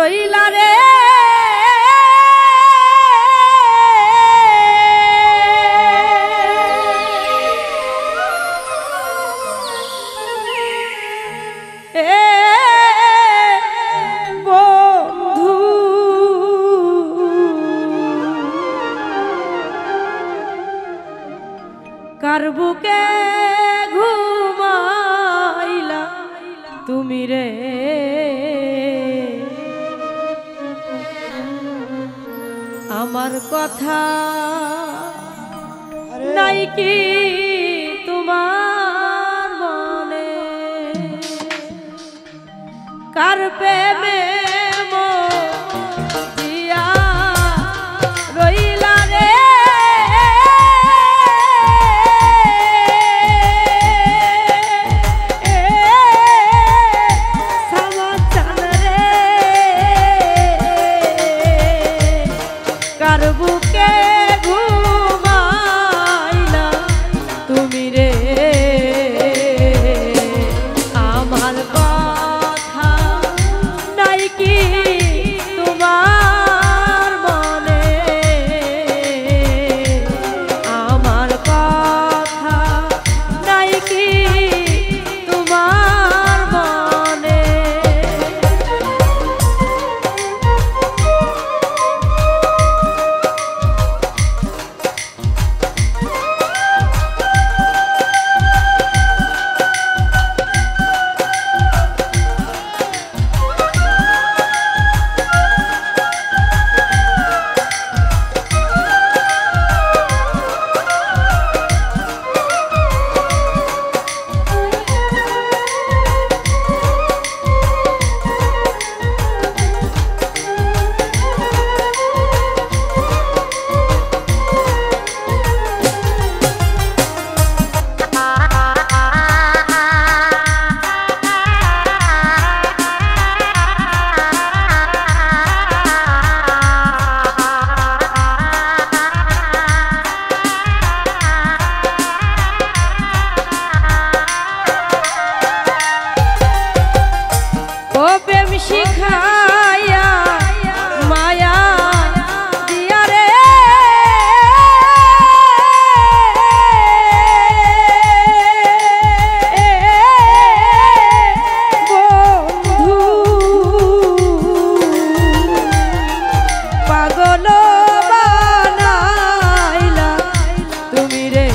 রইলা রে বন্ধু কার বুকে ঘুমাইলা তুমি রে আমার কথা নাই কি তোমার মনে কার প্রেমে মজিয়া রইলা রে সামাচান রে কার বুকে ঘুমাইলা তুমি রে আমার কথা নাই কি তোমার মনে আমার কথা নাই কি তোমার মনে শিখায়া মায়া দিয়া রে বন্ধু পাগল বানাইলা তুমি রে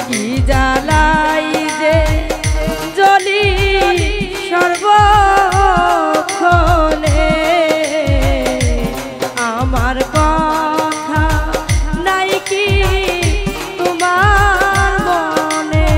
কি জ্বালাই যে জলি সর্বক্ষণে আমার কথা নাই কি তোমার মনে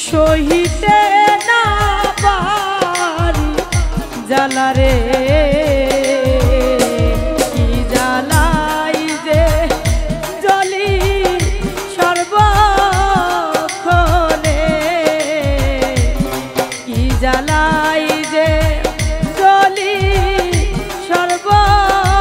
সহিতে না পারি জ্বালা রে কি জ্বালাই যে জলি সর্বক্ষণে কি জ্বালাই যে জলি সর্বক্ষণে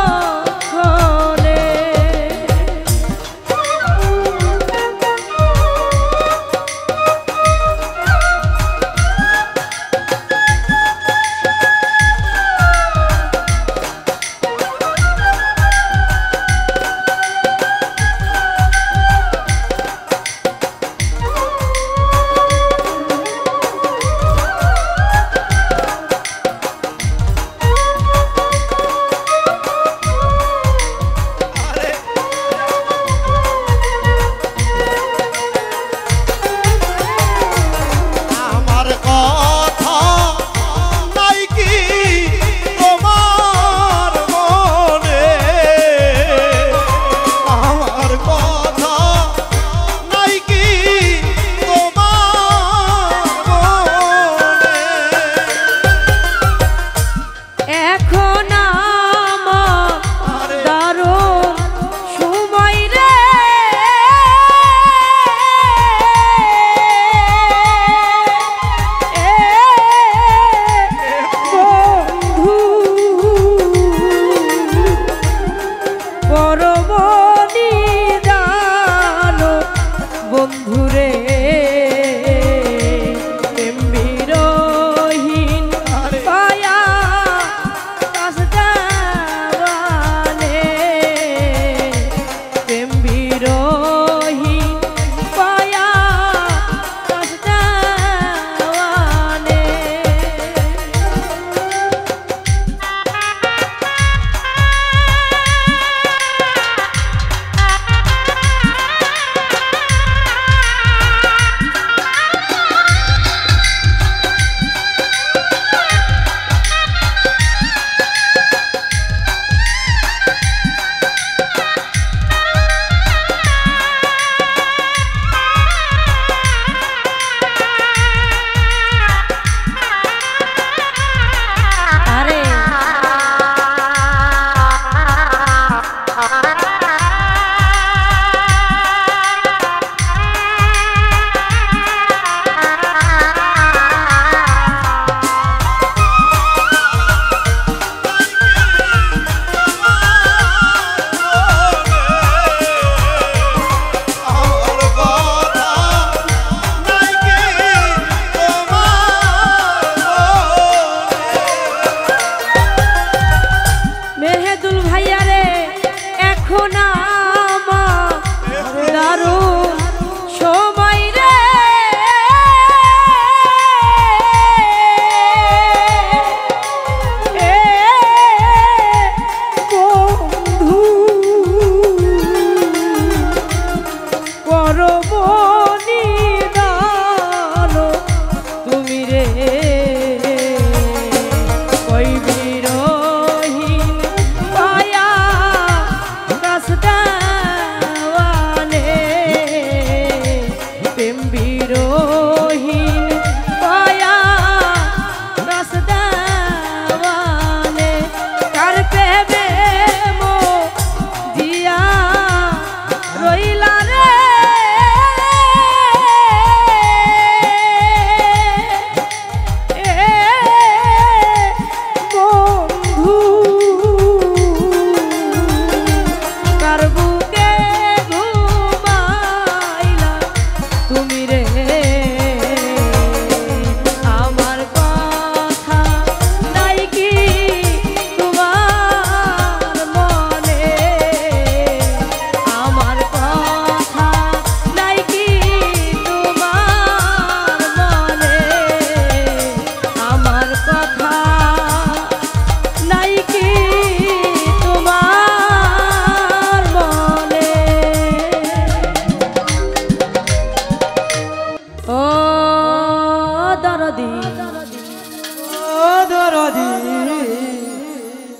ও দরদি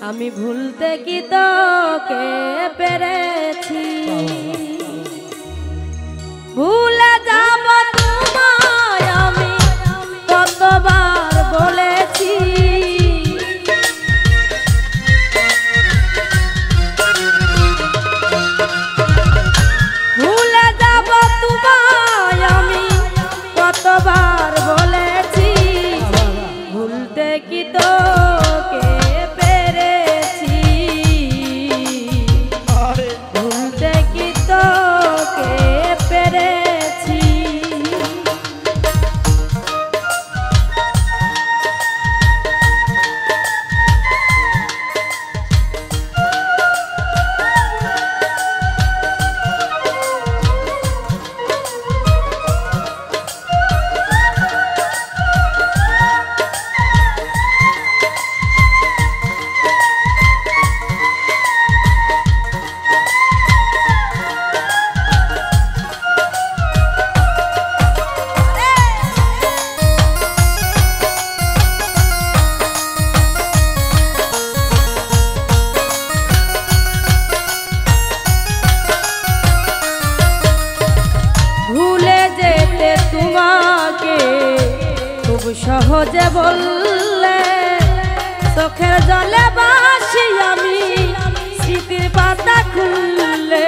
আমি ভুলতে কি তোকে পেরেছি ভুলে যাব তোমায় আমি কতবার বলেছি ভুলে যাব তোমায় আমি কতবার বলেছি ভুলতে কি তোকে পেরেছি ভুলতে কি তোকে পেরেছি সহজে বললে চোখের জলে বাসি আমি স্মৃতির পাতা খুললে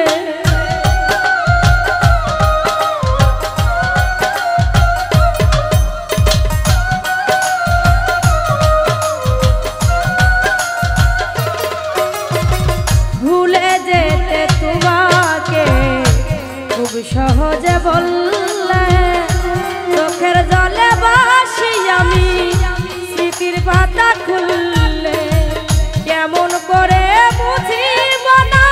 ভুলে যেতে তোমাকে খুব সহজে বললে চোখের জলে বাসি আমি স্মৃতির পাতা খুললে কেমন করে বুঝিব না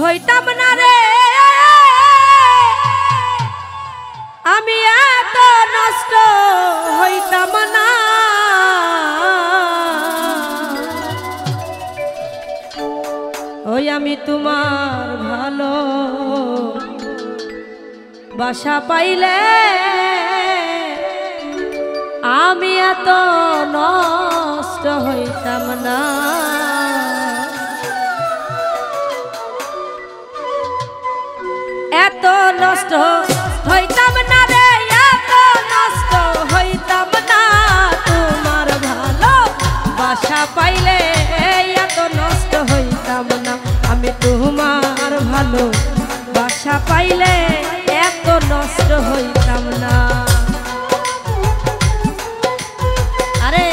হইতাম না রে আমি এত নষ্ট হইতাম না ওই আমি তোমার ভালো বাসা পাইলে আমি এত নষ্ট হইতাম না এত নষ্ট হইতাম না রে এত নষ্ট হইতাম না তোমার ভালো বাসা পাইলে এত নষ্ট হইতাম না আমি তোমার ভালো বাসা পাইলে এত নষ্ট হইতাম না আরে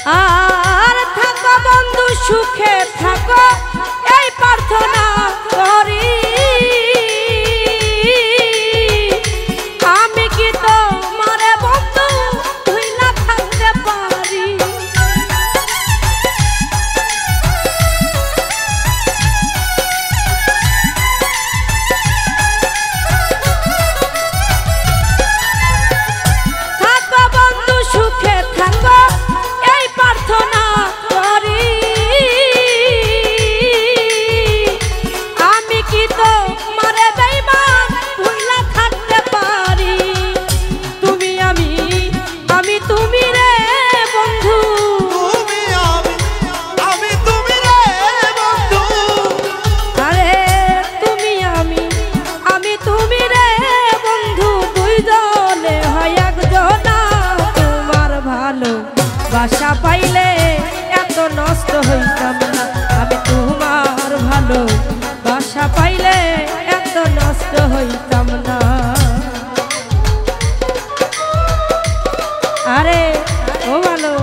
আর থাকো বন্ধু সুখে থাকো এই প্রার্থনা করি। আমি কি তোমারে বন্ধু ভুইলা থাকতে পারি? থাকো বন্ধু সুখে থাকো এই প্রার্থনা করি। আমি কি তোমারে বেঈমান ভুইলা থাকতে পারি? তুমি আমি তুমি রে বন্ধু, তুমি আমি তুমি রে বন্ধু। আরে তুমি আমি তুমি রে বন্ধু, দুইজনে হয় একজনা। তোমার ভালো বাসা পাইলে এত নষ্ট হইতাম না, আমি তোমার ভালো বাসা পাইলে এত নষ্ট হইতাম না। আরে ও ভালো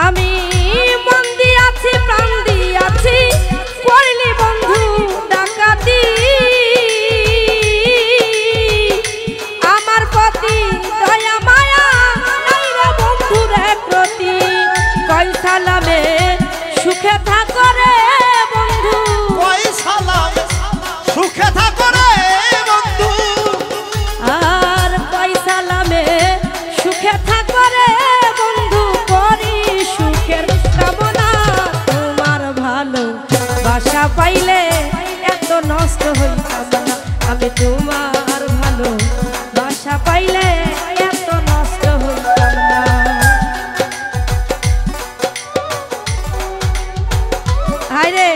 আমি মন দিয়াছি প্রাণ দিয়াছি করলি বন্ধু ডাকাতি। আমার প্রতি দয়া মায়া নাই রে বন্ধুর প্রতি। কই সালামে সুখে থাকো রে বন্ধু, কই সালামে সুখে থাকো রে বন্ধু। আর কই সালামে সুখে থাকো রে বন্ধু, করি সুখের কামনা। তোমার ভালো বাসা পাইলে এত নষ্ট হইতাম না, আমি তোমার ভালো বাসা পাইলে এত নষ্ট হইতাম না। হায়রে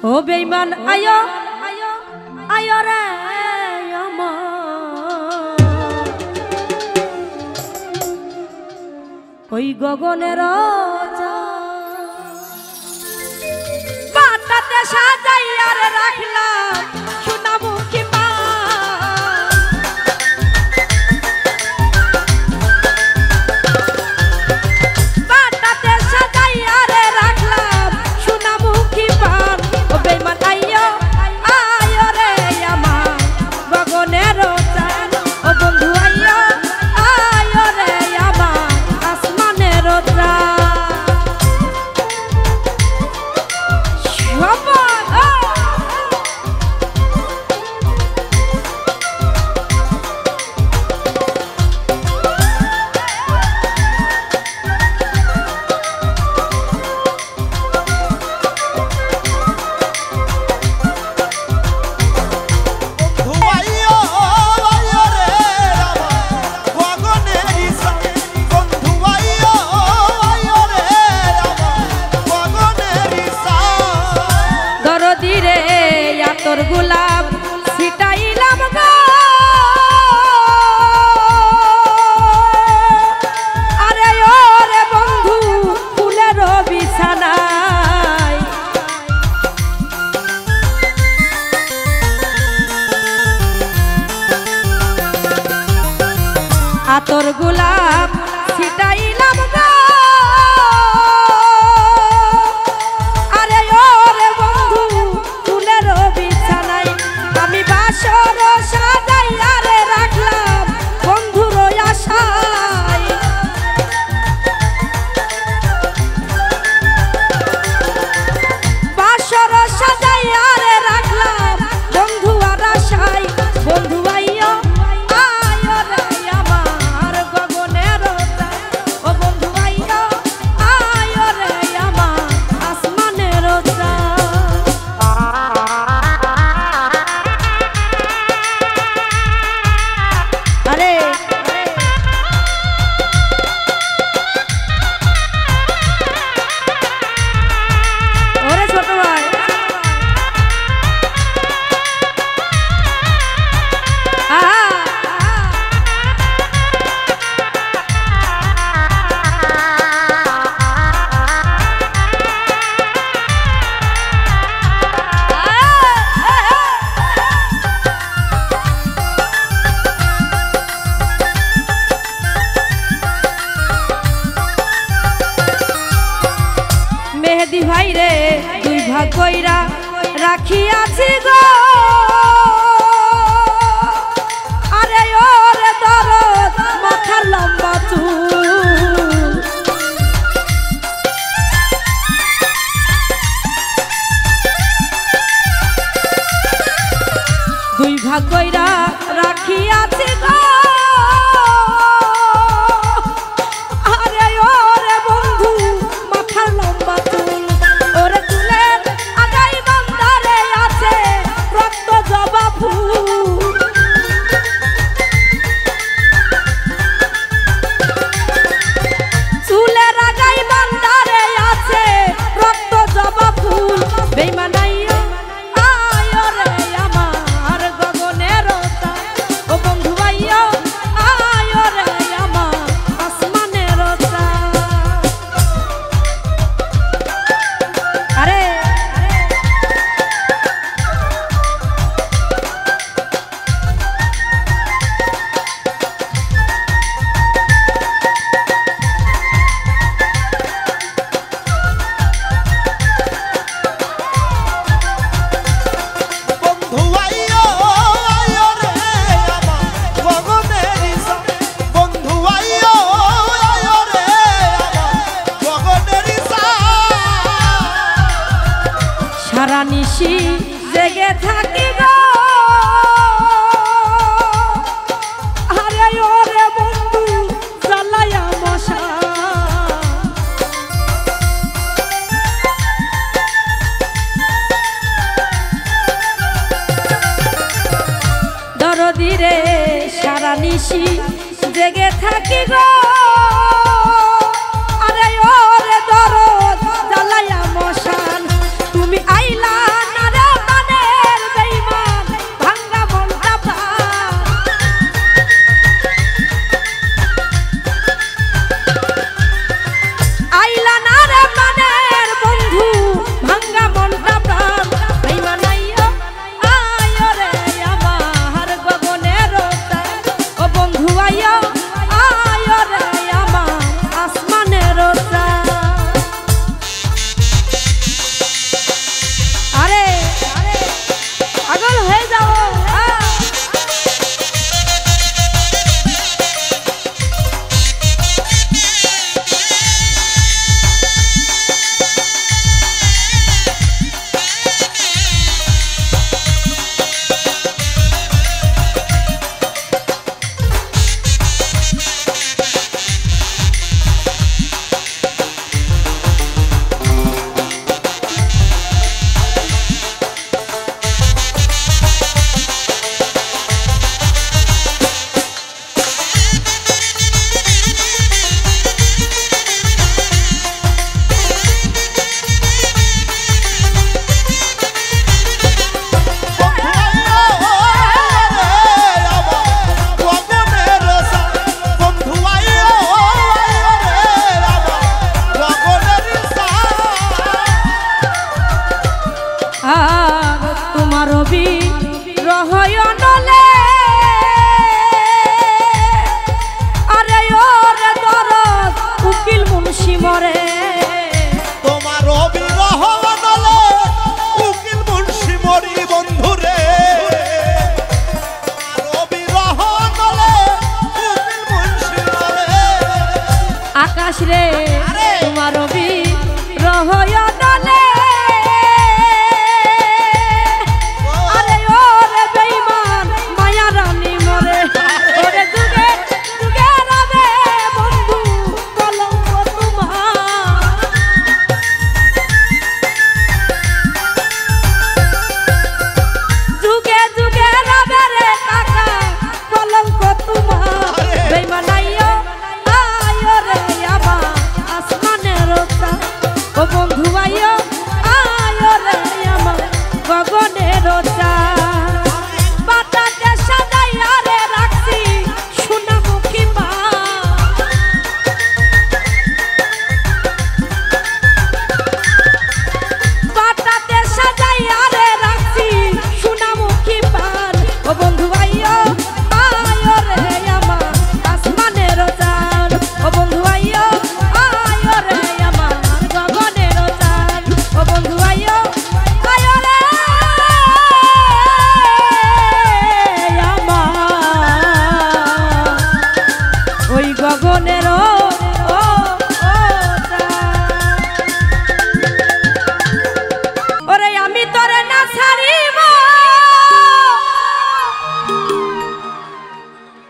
ও বেঈমান আয়ো আয়ো রে আমার ওই গগনের পাতাতে সাজাইয়া রে রাখলাম সোনামুখী মা পাতাতে সাজাইয়া রে রাখলাম সোনামুখী পান ও বেঈমান আইয়ো আয়ো রে আমার গগনের চান ও বন্ধু আইয়ো আয়ো রে আমার আসমানের চান তোর গোলাপ ছিটাইলাম গো আরে ও রে বন্ধু ফুলের বিছানায় আতর গোলাপ ছিটাইলাম গো মেহেদি ভাই রে দুই ভাগ কইরা রাখিয়াছি গো আরে ও রে দরদ মাথার লম্বা চুল দুই ভাগ কইরা রাখিয়াছি গো সারা নিশি জেগে থাকি গো আরে ওরে বন্ধু জ্বালায়া মশা দরদি রে সারা নিশি জেগে থাকি গো আরে ওরে দরদ জ্বালায়া মশান তুমি আইলা না রহয় নলে আরে ওরে দরদ উকিল মুন্সি মরে তোমার বিরহ নলে উকিল মুন্সি মরি বন্ধুরে তোমার বিরহ নলে উকিল মুন্সি মরে আকাশ রে তোমার রহয় নলে আরে ওরে বেঈমান মায়া রানী মরে ওরে যুগে যুগে রবে বন্ধু কলঙ্ক তোমার যুগে যুগে রবে রে কাকা কলঙ্ক তোমার বেঈমান আইও আইও রে আবার আসমানের ওটা ও বন্ধু আইও আইও রে আমার গগনের ওটা বাটাতে সাজাইয়া রে রাখছি সোনামুখী মা বাটাতে সাজাইয়া রে রাখছি সোনামুখী পান ও বন্ধু আইও আইও রে আমার আসমানের ওটান ও বন্ধু আইও আইও রে আমার গগনের ওটান ও বন্ধু আইও আইও রে আমার ওই গগনের ওরে আমি তোরে না ছাড়িব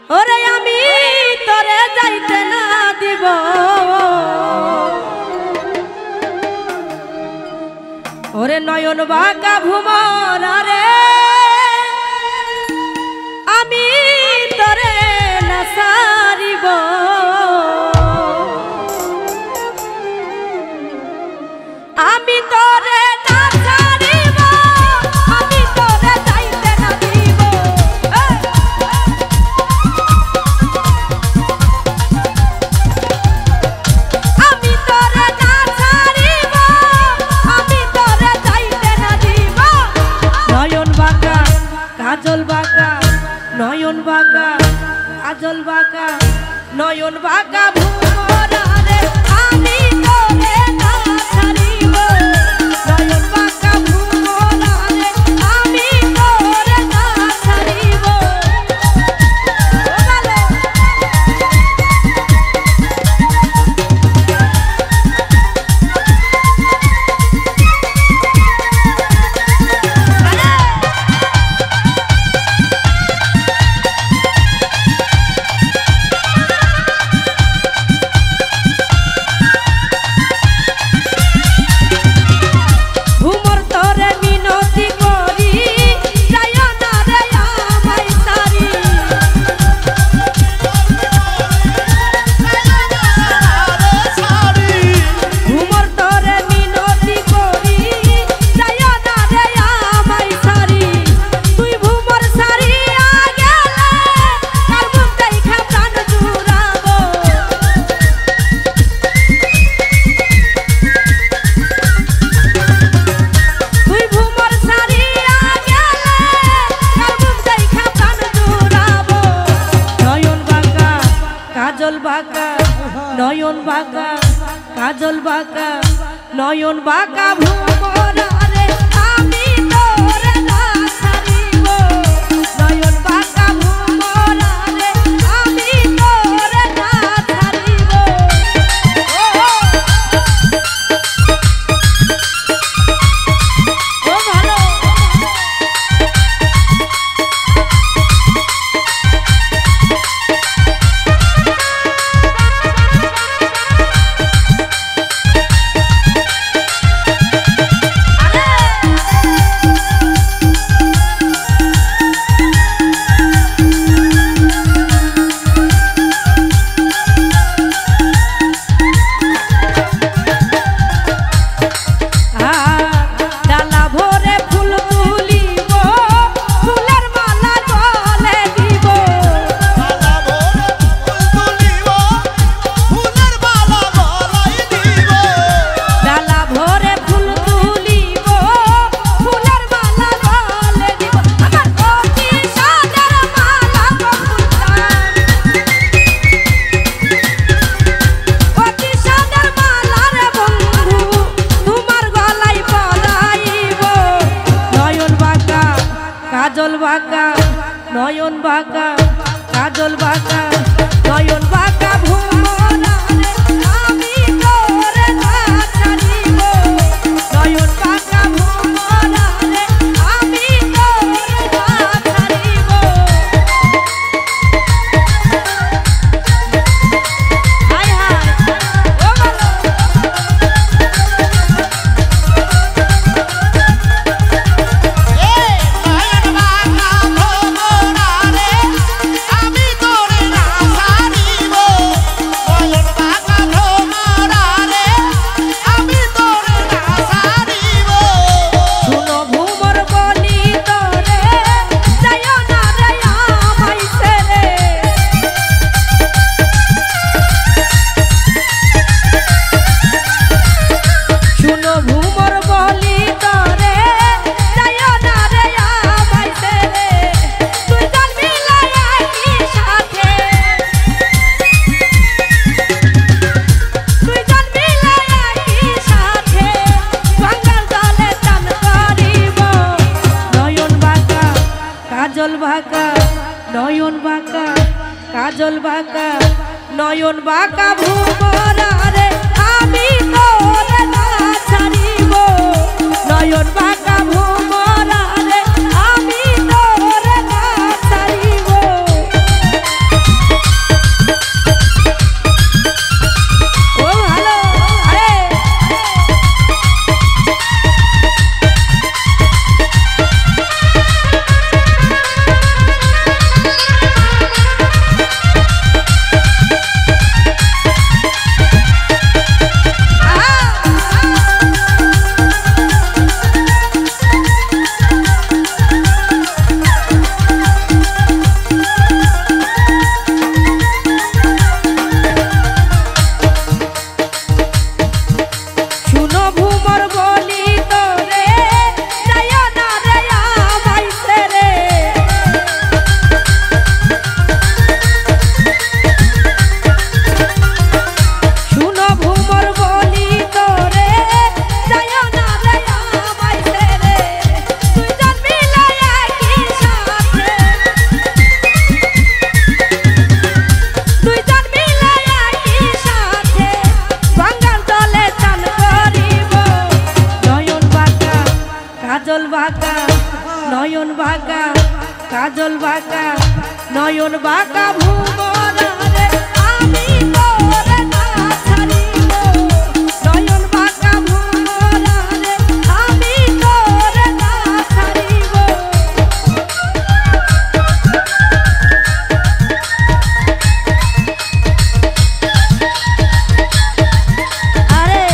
ওরে আমি তোরে যাইতে না দিব ওরে নয়ন বাঁকা ভুমর রে আমি তোরে না ছাড়িব আমি তোরে না ছাড়িব আমি তোরে যাইতে না দিব আমি তোরে না ছাড়িব আমি তোরে যাইতে না দিব নয়ন বাঁকা কাজল বাঁকা নয়ন বাঁকা কাজল বাঁকা নয়ন বাঁকা ভুমর রে আমি তোরে না ছাড়িব নয়ন বাঁকা ভুমর রে আমি তোরে না ছাড়িব ও ভালো ভুমর তোরে মিনতি করি যায় না রে আমায় সারি সারি ভুমর তোরে মিনতি করি যায় না রে আমায় সারি তুই ভুমর সারিয়া গেলে কার মুখ দেখা প্রাণ জুড়াবো তুই ভুমর সারিয়া গেলে কার মুখ দেখা প্রাণ জুড়াবো নয়ন বাঁকা কাজল বাঁকা নয়ন বাঁকা কাজল বাঁকা নয়ন বাঁকা ভুমর রে আমি তোরে না ছাড়িব নয়ন বাঁকা ভুমর রে আমি তোরে না ছাড়িব ও ভালো কাজল বাঁকা নয়ন বাঁকা কাজল বাঁকা নয়ন বাঁকা ভুমরা রে আমি তোরে না ছাড়িব নয়ন বাঁকা ভুমরা রে আমি তোরে না ছাড়িব হায় হায় ও ভালো কাজল বাঁকা নয়ন বাঁকা কাজল বাঁকা নয়ন বাঁকা ভুমরা রে আমি তোরে না ছাড়িব নয়ন বাঁকা ভুমরা রে আমি তোরে না ছাড়িব ও ভালো আরে কাজল বাঁকা নয়ন বাঁকা কাজল বাঁকা নয়ন বাঁকা ভুমরা রে আমি তোরে না ছাড়িব নয়ন বাঁকা ভুমরা রে আমি তোরে না ছাড়িব আরে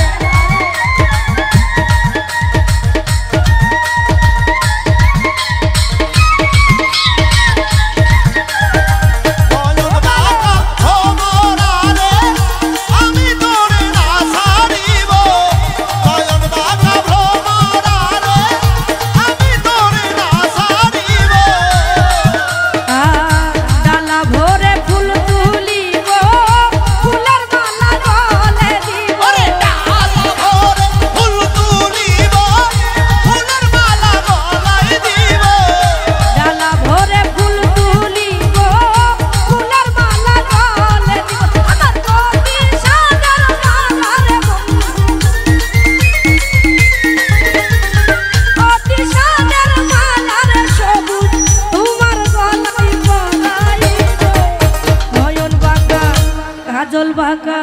কাজল বাঁকা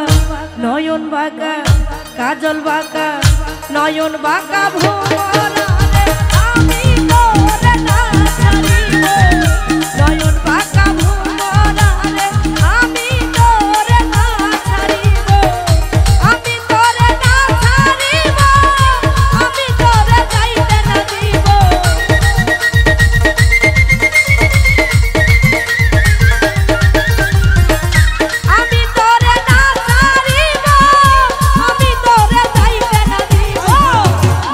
নয়ন বাঁকা কাজল বাঁকা নয়ন বাঁকা ভুমরা রে আমি তোরে না ছাড়িব নয়ন বাঁকা ভুমরা রে আমি তোরে না ছাড়িব আমি তোরে না ছাড়িব আমি তোরে যাইতে না দিব আমি তোরে না ছাড়িব আমি তোরে যাইতে না দিব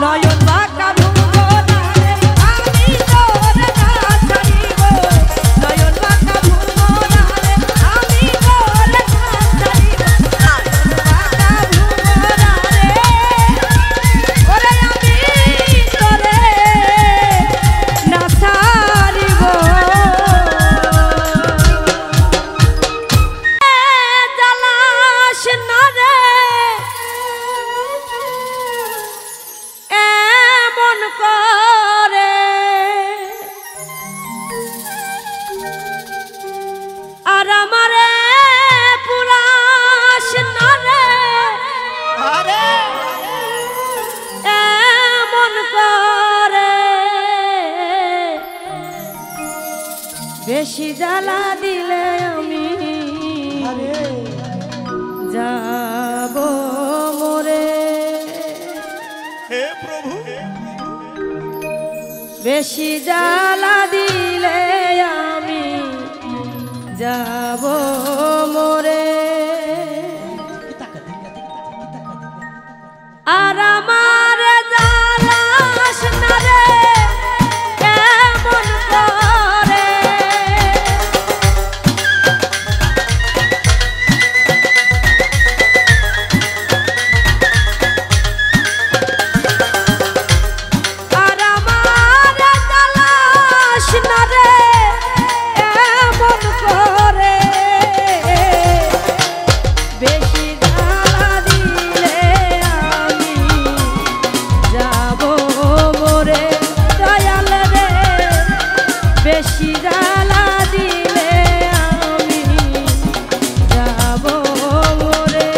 নয়ন আর আমারে পুরাস না রে আরে এমন করে বেশি জ্বালা দিলে আমি যাব মরে হে প্রভু বেশি জ্বালা দিলে আমি যাব মরে আর আমার জ্বালাস না রে কেমন করে আর আমার জ্বালাস না রে কেমন করে বেশি জ্বালা দিলে আমি যাব মরে দয়াল রে বেশি জ্বালা দিলে আমি যাব মরে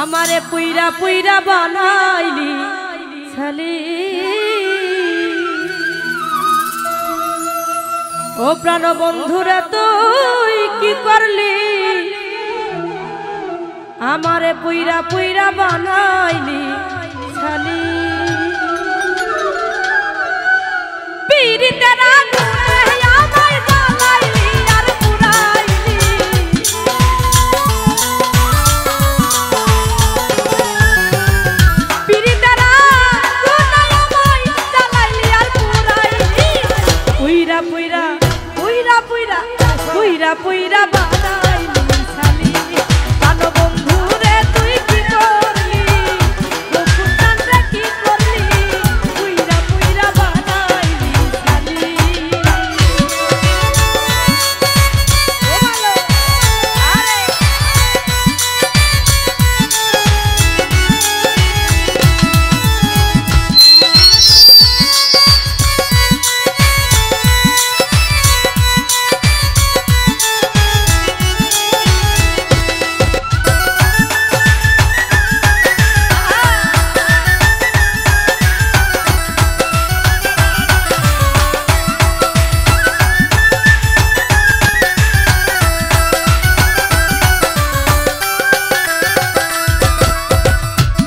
আমারে পুইরা পুইরা বানাইলি ছালি ও প্রাণ বন্ধুরা তুই কি করলি আমারে পুইরা পুইরা বানাইলি ছালি পীড়িতের আগুনে আমায় জ্বালাইলি আর পুরাইলি পীড়িতের আগুনে আমায় জ্বালাইলি আর পুরাইলি পুইরা পুইরা পুইরা পুইরা পুইরা পুইরা বানাইলি ছালি প্রাণ বন্ধু রে তুই কি করলি গোকুলদান রে কি করলি পুইরা পুইরা বানাইলি ছালি ও ভালো আরে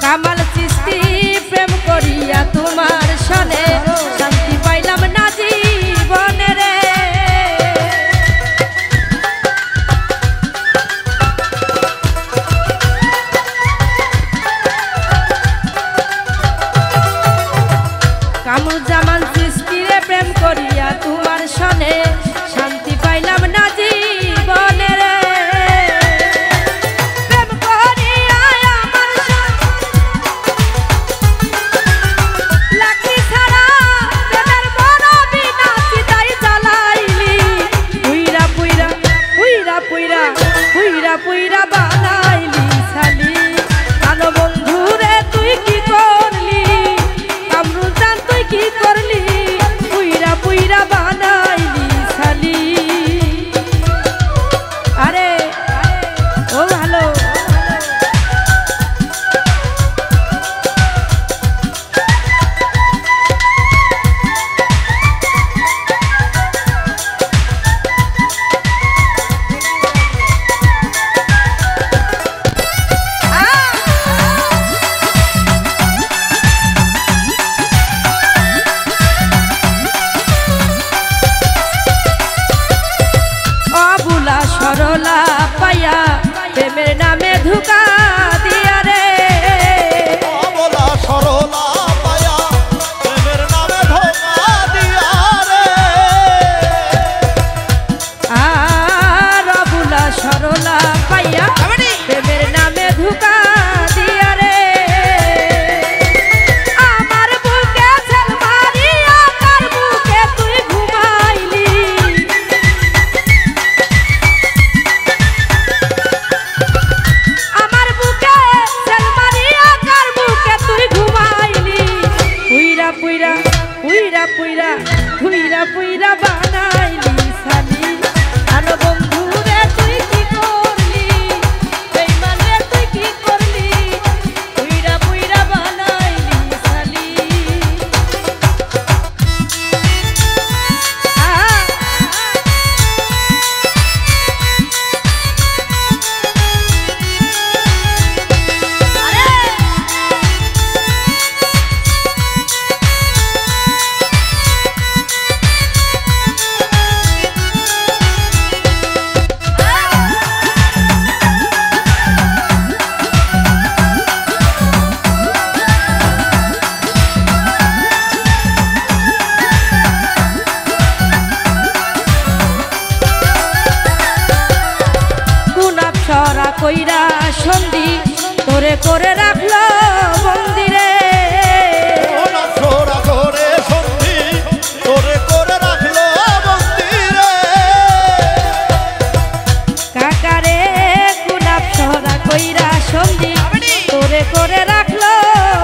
কামাল সৃষ্টি প্রেম করিয়া তোমার সনে শান্তি পাইলাম না জীবনে রে কামরুজ্জামান সৃষ্টি রে প্রেম করিয়া তোমার সনে শান্তি পাইলাম না জীবনে রে প্রেম করিয়া আমার লাকি ছাড়া প্রেমের বড় বিনাশী তাই জ্বালাইলি পুইরা পুইরা পুইরা পুইরা পুইরা পুইরা বানাইলি ছালি প্রাণ বন্ধু রে তুই কি করলি কামরুজ্জামান তুই কি করলি পুইরা পুইরা বানাইলি ছালি আরে ও ভালো অবুলা সরলা পায়া প্রেমের নামে ধোঁকা দিয়া রে অবলা সরলা পায়া প্রেমের নামে ধোঁকা দিয়া রে আর অবুলা সরলা পায়া প্রেমের নামে ধোঁকা দিয়া রে আমার বুকে ছেল মারিয়া তার বুকে তুই ঘুমাইলি আমার বুকে ছেল মারিয়া কার বুকে তুই ঘুমাইলি পুইরা পুইরা পুইরা পুইরা পুইরা পুইরা বানাইলি ছালি আর বন্ধু রে তুই কি করলি বেঈমান রে তুই কি করলি পুইরা পুইরা বানাইলি ছালি কুনাপ সরা কইরা সন্ধি তোরে করে রাখলো মন্দিরে ওনা ছোড়া করে সন্ধি তোরে করে রাখলো মন্দিরে কাকারে কুনাপ সরা কইরা সন্ধি তোরে করে রাখলো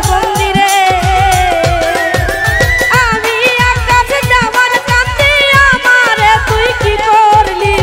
মন্দিরে আমি আকাশে যাওয়ার কান্দে আমারে তুই কি করলি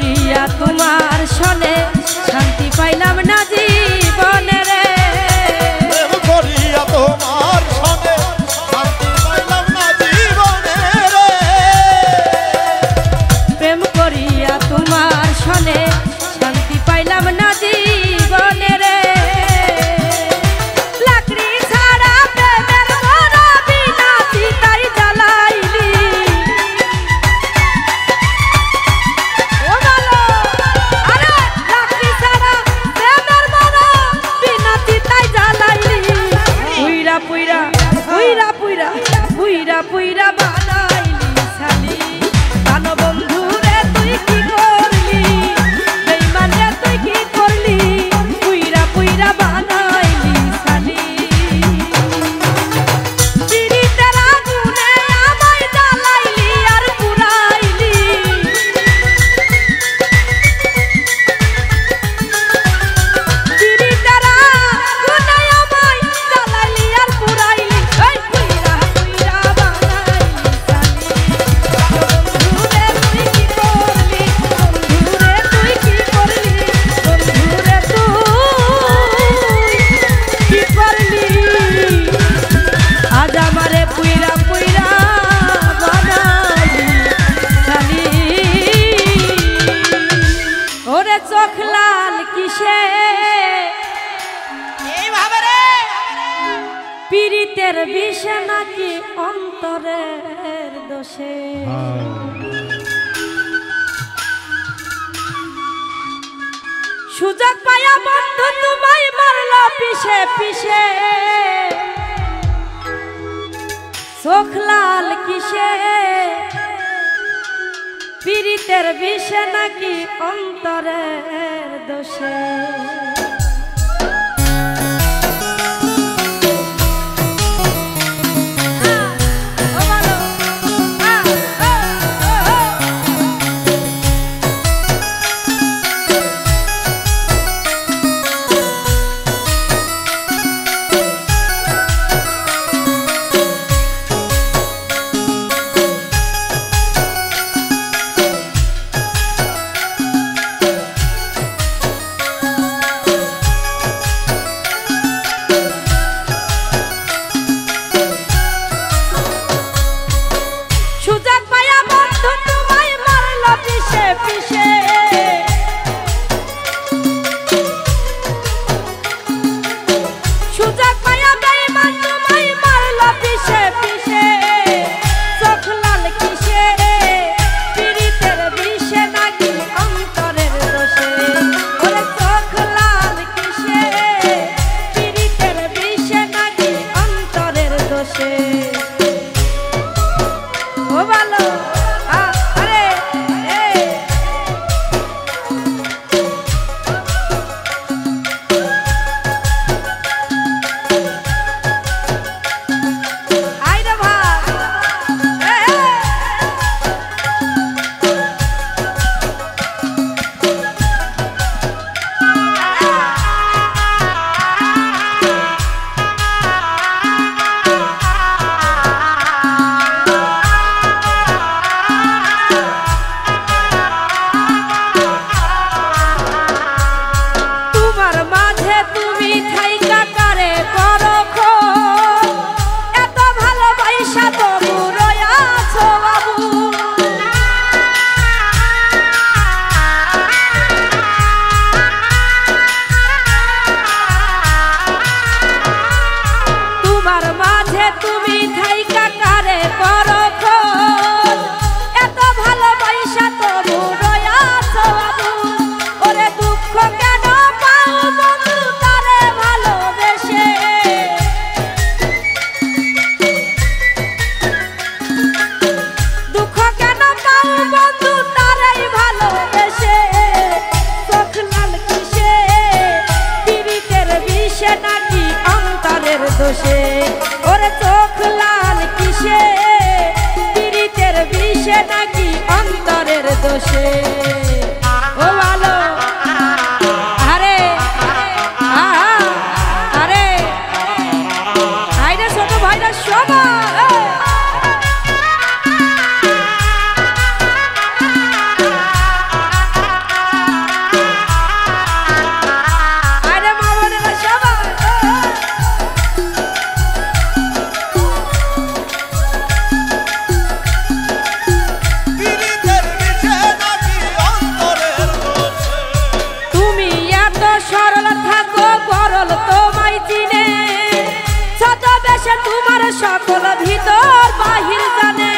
করিয়া তোমার সনে শান্তি পাইলাম না জীবনে রে। প্রেম করিয়া তোমার সনে শান্তি পাইলাম না জীবনে রে। প্রেম করিয়া তোমার সনে শান্তি পাইলাম না জীবনে রে। লাকড়ি ছাড়া প্রেমের মরা বিনা চিতায় জ্বালাইলি। ও ভালো আরে লাকড়ি ছাড়া প্রেমের মরা বিনা চিতায় জ্বালাইলি। পুইরা পুইরা পুইরা পুইরা পুইরা পুইরা বানাইলি শালি। জানো বন্ধু রে তুই কি করলি, বেঈমান রে তুই কি করলি, পুইরা পুইরা বানাইলি শালি। পিরিতের আগুনে আমায় জ্বালাইলি আর পুরাইলি। পিরিতের আগুনে আমায় জ্বালাইলি আর পুরাইলি। এই পুইরা পুইরা বানাইলি শালি। বন্ধুরে তুই কি করলি, বন্ধুরে তুই কি করলি, বন্ধুরে তুই কি করলি। আজ আমারে পুইরা পুইরা বানাইলি শালি। ওরে চোখ লাল কিসে এইভাবে রে পীড়িতের বিষে নাকি অন্তরের দোষে। সুযোগ পায়া বন্ধু তোমায় মারলো পিছে পিছে। চোখ লাল কিসে পীড়িতের বিষে নাকি অন্তরের দোষে। সকল ভিতর বাহির জানে।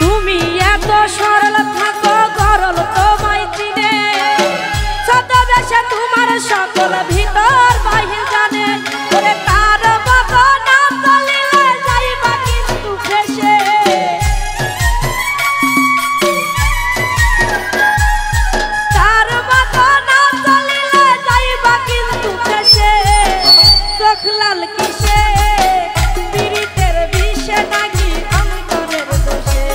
তুমি এত সরল থাকো গরল তোমায় চিনে, ছদ্মবেশে তোমার সকল ভিতর বাহির জানে। ওরে তার মতো না চলিলে যাইবা কিন্তু ফেসে, তার মতো না চলিলে যাইবা কিন্তু ফেসে। চোখ লাল কিসে পীড়িতের বিষে নাকি অন্তরের দোষে,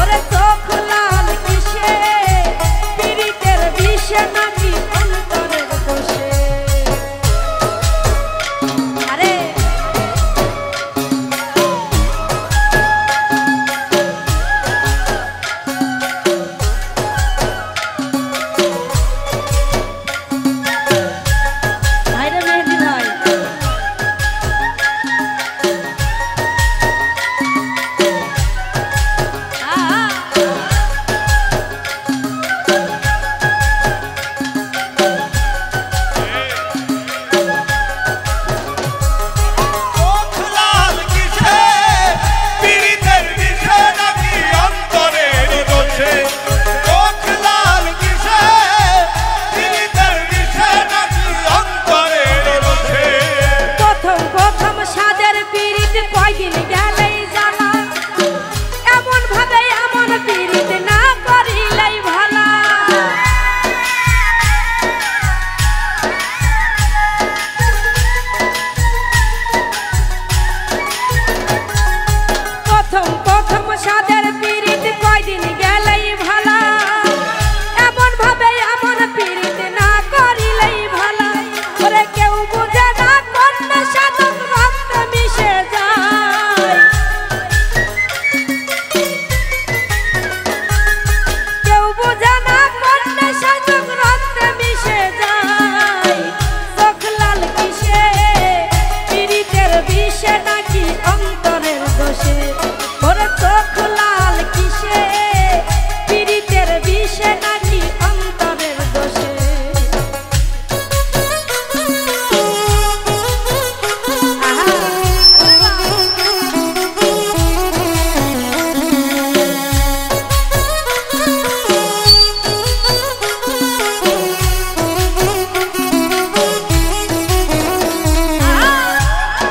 ওরে চোখ লাল কিসে পীড়িতের বিষে নাকি অন্তরের দোষে। আরে ভাইরে মেহেদি ভাই, চোখ লাল কিসে পীড়িতের বিষে নাকি অন্তরের দোষে, চোখ লাল কিসে পীড়িতের বিষে নাকি অন্তরের দোষে। প্রথম প্রথম সাদের পীড়িত কয়দিন গেলেই জানা, এমন ভাবে এমন পীড়িত না করিলেই ভালা। প্রথম প্রথম সাদের পীড়িত কয়দিন গেলেই ভালা, এমন ভাবে এমন পীড়িত না করিলেই ভালা। ওরে কেউ বুঝে না কোন সাধক রক্ত মিশে যায়, কেউ বুঝে না কোন সাধক রক্ত মিশে যায়। চোখ লাল কিসে পীড়িতের বিষে নাকি অন্তরের দোষে, ওরে চোখ লাল কিসে পীড়িতের বিষে নাকি অন্তরের দোষে।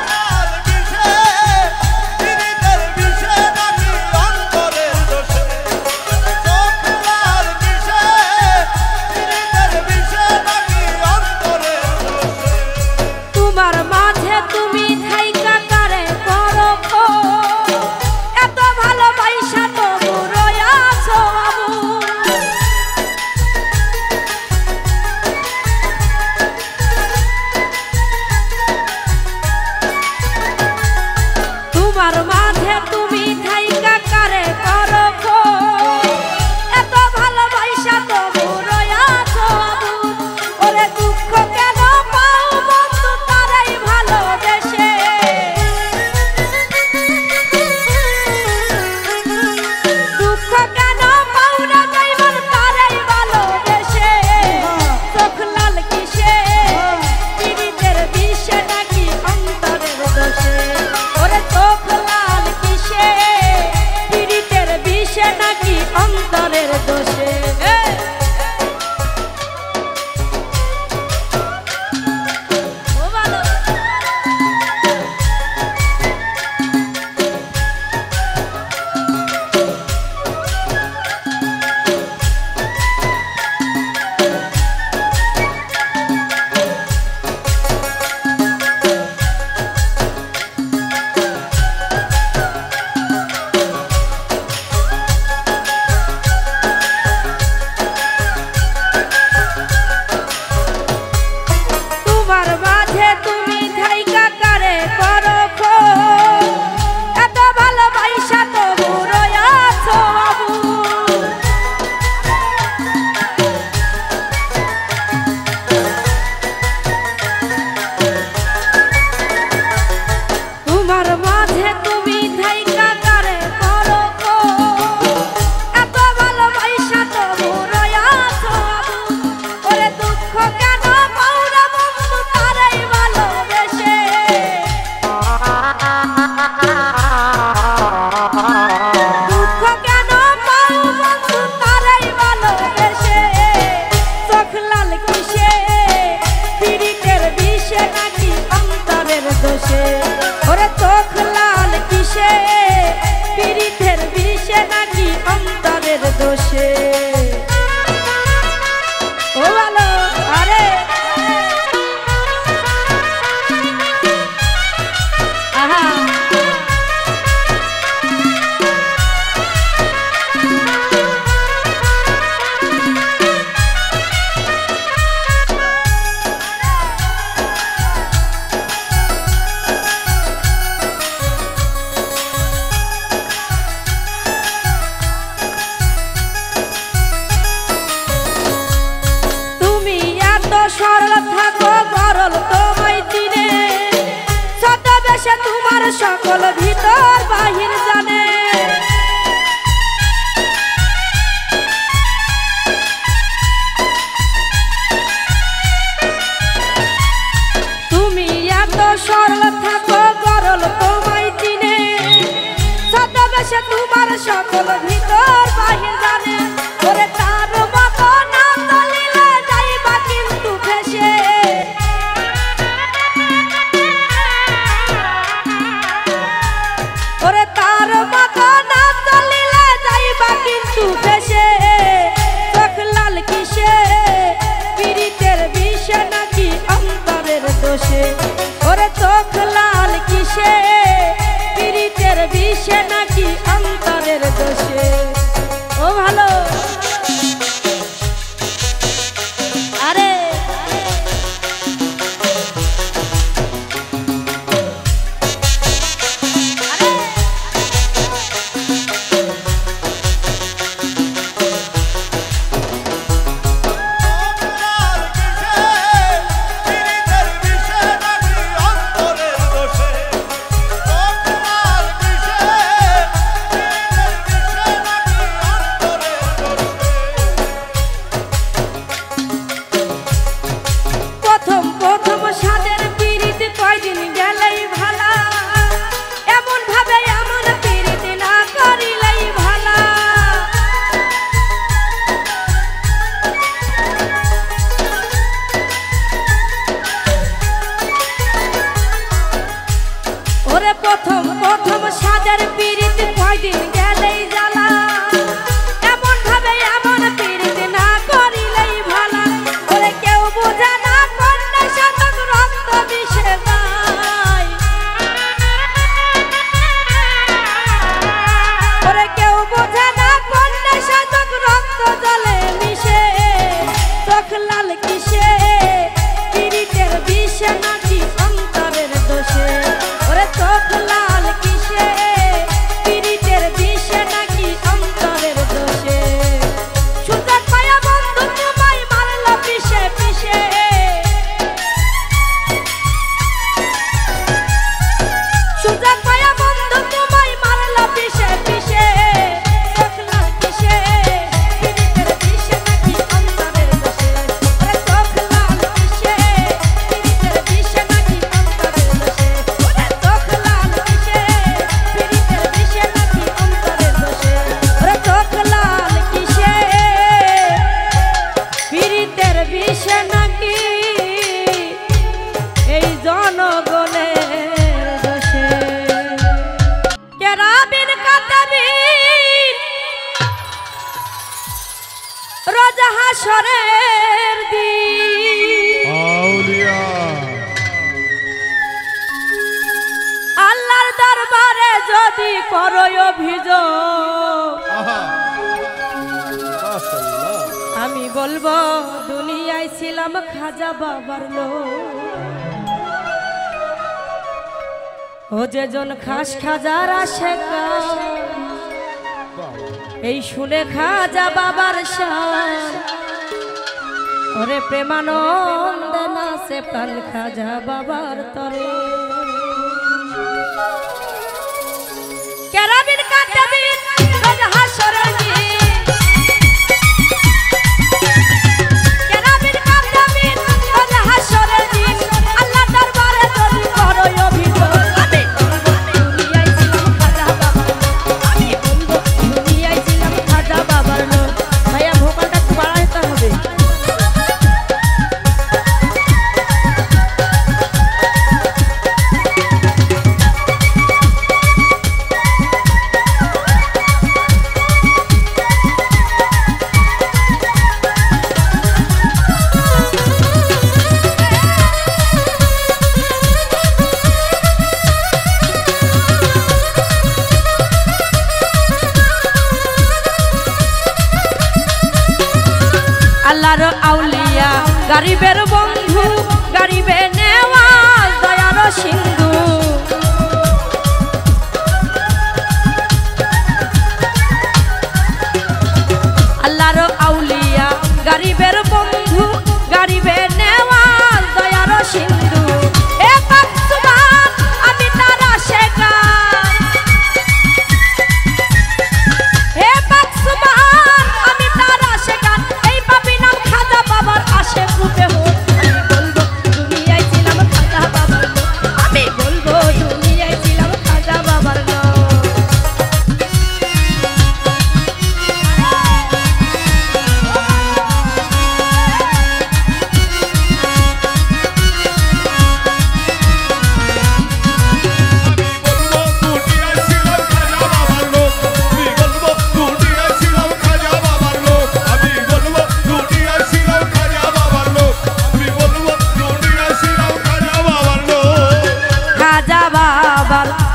লাল কিসে পীড়িতের বিষে নাকি অন্তরের দোষে, চোখ লাল কিসে পীড়িতের বিষে নাকি অন্তরের দোষে। তোমার মাঝে তুমি থাইকা কারে করো খো, এত ভালোবাসা তবু রয়াছো বাবু। তোমার মাঝে তুমি থাইকা কারে করো খো, এত ভালোবাসা তবু রয়াছো বাবু। ওরে দুঃখ কেন পাও বন্ধু তারাই ভালোবেসে, দুঃখ কেন পাও না যাইবার তারাই ভালোবেসে। চোখ লাল কিসে পীড়িতের বিষে নাকি অন্তরের দোষে, ওরে চোখ লাল কিসে পীড়িতের বিষে নাকি অন্তরের দোষে। ও ভালো তোমার মাঝে তুমি থাইকা কারে করো খো, এত ভালোবাসা তবু রয়াছো বাবু। তোমার মাঝে তুমি থাইকা কারে করো খো, এত ভালোবাসা তবু রয়াছো দোষে ওরে চোখ লাল কিসে পীড়িতের বিষে নাকি অন্তরের দোষে ও ভালো আরে আহা সরল থাকো গরল তোমায় চিনে ছদ্মবেশে তোমার সকল ভিতর বাহির জানে তুমি এত সরল থাকো গরল তোমায় চিনে ছদ্মবেশে তোমার সকল ভিতর বাহির জানে ওরে তার মতো না চলিলে যাইবা কিন্তু ফেসে ওরে তার মতো না চলিলে যাইবা কিন্তু ফেসে চোখ লাল কিসে পীড়িতের বিষে নাকি অন্তরের দোষে ওরে চোখ লাল কিসে পীড়িতের বিষে নাকি অন্তরের দোষে ও ভালো আরে প্রথম সাদের পীড়িত কয়দিন গেলেই জ্বালা এমন ভাবে এমন পীড়িত না করিলেই ভালা ওরে কেউ বোঝে না কন্যা শতক রক্ত বিষে যায় ওরে কেউ বোঝে না কন্যা শতক রক্ত জলে মিশে চোখ লাল কিসে পীড়িতের বিষে নাকি অন্তরের দোষে ওরে চোখ লাল কিসে পীড়িতের বিষে নাকি অন্তরের দোষে সুযোগ পায়া বন্ধু তোমায় মারলো পিষে পিষে সুযোগ পায়া বন্ধু তোমায় মারলো পিষে পিষে চোখ লাল কিসে পীড়িতের বিষে নাকি অন্তরের দোষে ওরে চোখ লাল কিসে পীড়িতের বিষে নাকি অন্তরের দোষে ওরে চোখ লাল কিসে পীড়িতের বিষে নাকি অন্তরের দোষে ওরে চোখ লাল কিসে পীড়িতের বিষে নাকি এই জনগণের দোষে কেরাবিন কাতাবিন রোজ হাসরের দিন আউলিয়া আল্লাহর দরবারে যদি করো অভিযোগ আহা মাশাআল্লাহ আমি বলবো দুনিয়ায় ছিলাম খাজা বাবার লোক ও যেজন খাস খাজার আশেকা এই শুনে খাজা বাবার শান ওরে প্রেমানন্দে নাচে প্রাণ খাজা বাবার তরে কেরাবিন কাতাবিন রোজ হাসরের দিন কেরাবিন কাতাবিন রোজ হাসরের দিন আল্লাহ দরবারে যদি করো অভিযোগ আমি দুনিয়ায় ছিলাম খাজা বাবার লোক আমি বলবো দুনিয়ায় ছিলাম খাজা বাবার লোক ভাইয়া ভোকালটা একটু বাড়াইতে হবে আল্লাহর আউলিয়া গরিবের বন্ধু গরিবে নেওয়াজ দয়ার সিন্ধু আল্লাহর আউলিয়া গরিবের বন্ধু গরিবে নেওয়াজ দয়ার সিন্ধু এ পাক সুবহান আমি তার আশিকান হে পাক সুবহান আমি তার আশিকান এই পাপী নাম খাজা বাবার আশিক রূপে হোক আমি বলবো দুনিয়ায় ছিলাম খাজা বাবার লোক আমি বলবো দুনিয়ায় ছিলাম খাজা বাবার লোক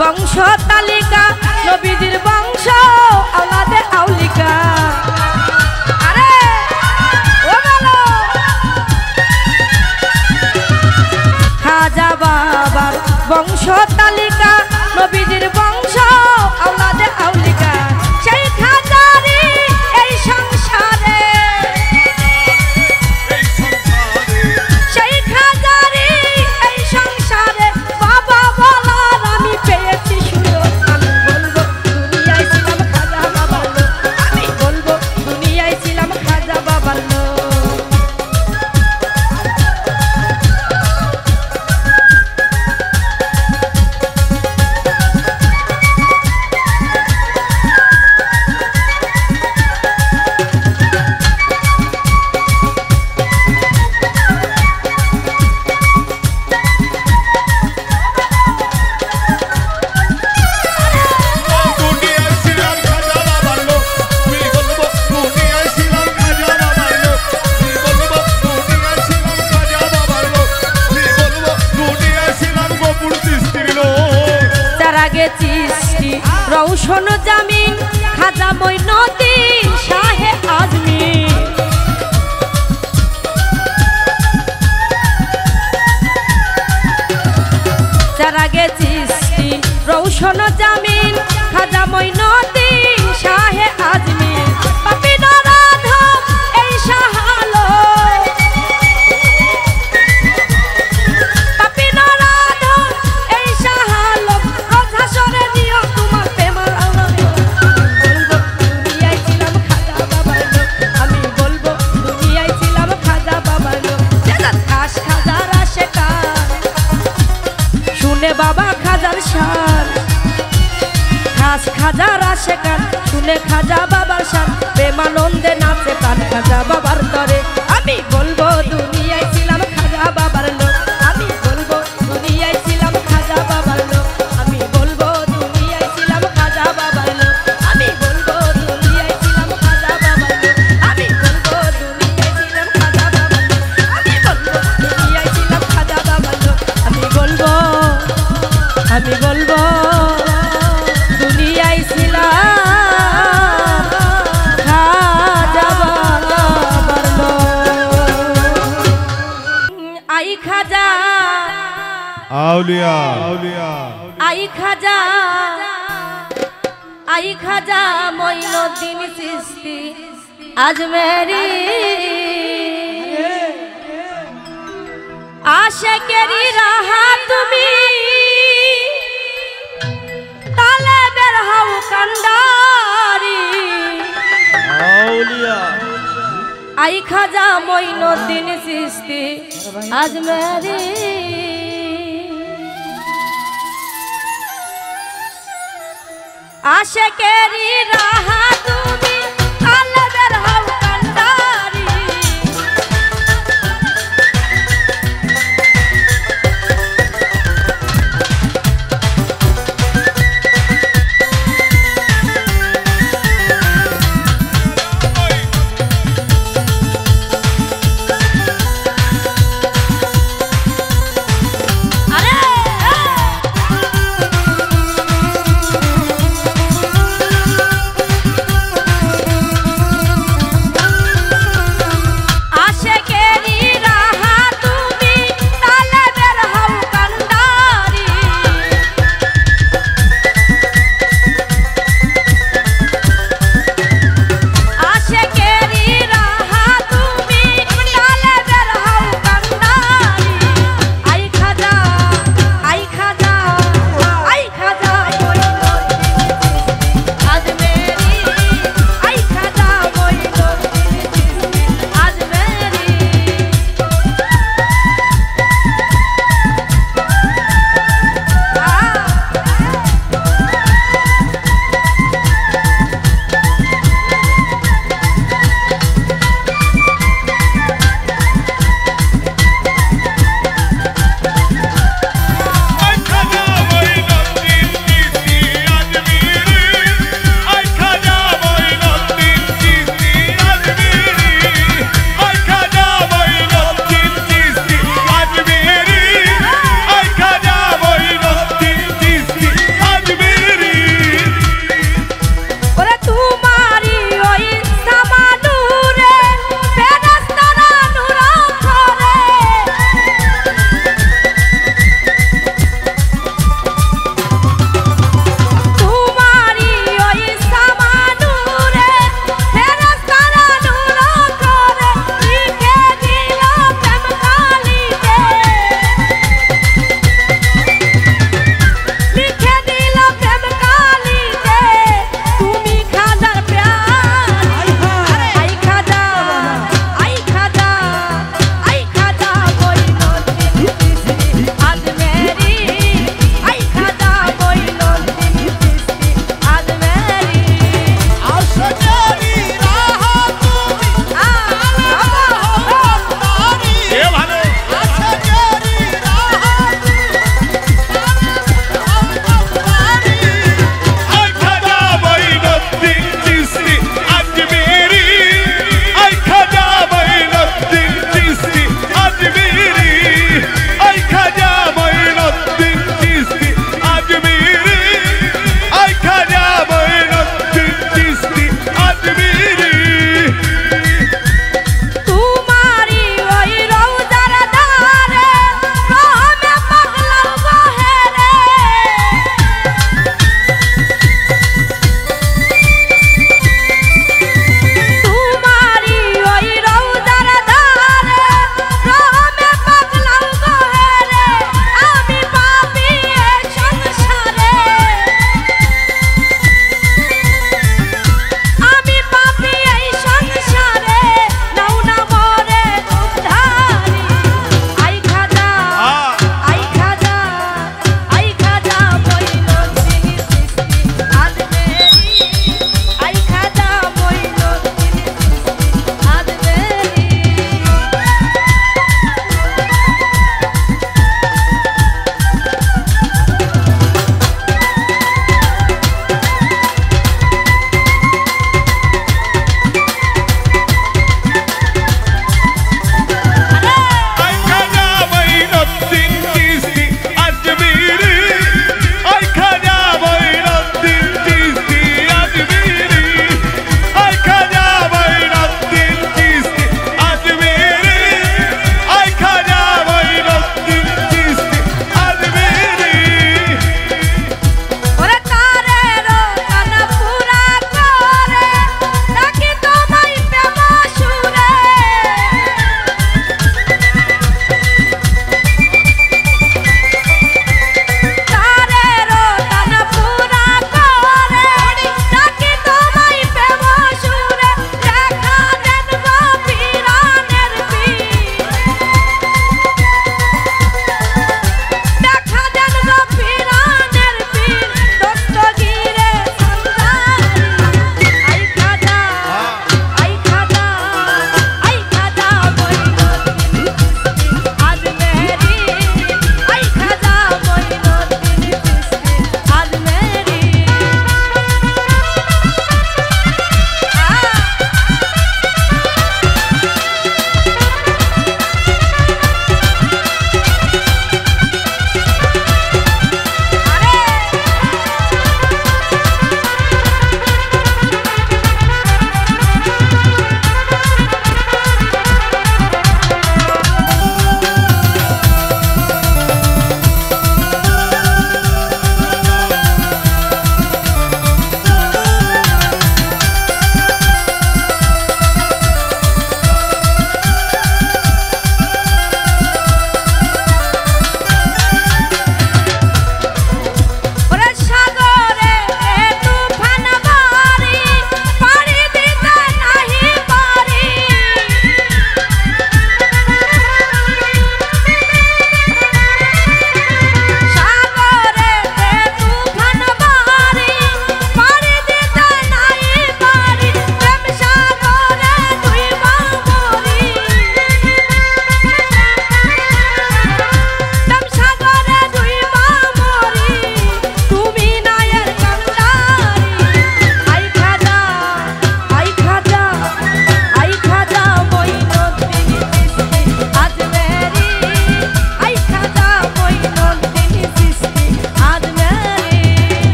বংশ তালিকা নবীজির বংশ আওলাদে আউলিকা আরে ও বলো খাজা বাবার বংশ তালিকা নবীজির বংশ আওলাদে আউলিকা সেই খাজারি এই সংসারে সেই খাজারি এই সংসারে বাবা বলার আমি পেয়েছি সুযোগ আমি বলবো দুনিয়ায় ছিলাম খাজা বাবার লোক আমি বলবো দুনিয়ায় ছিলাম খাজা বাবার লোক চিস্তি রৌশন জামিন খাজা মঈনুদ্দিন শাহে আজমির চারাগে চিস্তি রৌশন জামিন খাজা মঈনুদ্দিন শাহে আজমির পাপী নরাধম এই শাহালো পাপী নরাধম এই শাহালো রোজাসরে নিও তোমার প্রেমার আলো বলবো দুনিয়ায় ছিলাম খাজা বাবার লোক আমি বলবো দুনিয়ায় ছিলাম খাজা বাবার লোক জান্নাত খাস খাজার আশিকান শুনে বাবা খাজার শান খাস খাজার আশিকান শুনে খাজা বাবার শান প্রেমানন্দে নাচে প্রাণ খাজা বাবার তরে আমি বলবো দুনিয়ায় ছিলাম খাজা বাবার লোক আমি বলবো দুনিয়ায় ছিলাম খাজা বাবার লোক আমি বলবো দুনিয়ায় ছিলাম খাজা বাবার লোক আমি বলবো দুনিয়ায় ছিলাম খাজা বাবার লোক আমি বলবো দুনিয়ায় ছিলাম খাজা বাবার লোক আমি বলবো দুনিয়ায় ছিলাম খাজা বাবার লোক আমি বলবো দুনিয়ায় ছিলাম খাজা বাবার লোক আই খাজা আউলিয়া আই খাজা মঈনুদ্দিন চিশতি আজমেরি আশিকেরি রাহা তুমি তালেবের হাউ কান্ডারি আউলিয়া আই খাজা মঈনুদ্দিন চিশতি আজমেরি আশিকেরি রাহা তুমি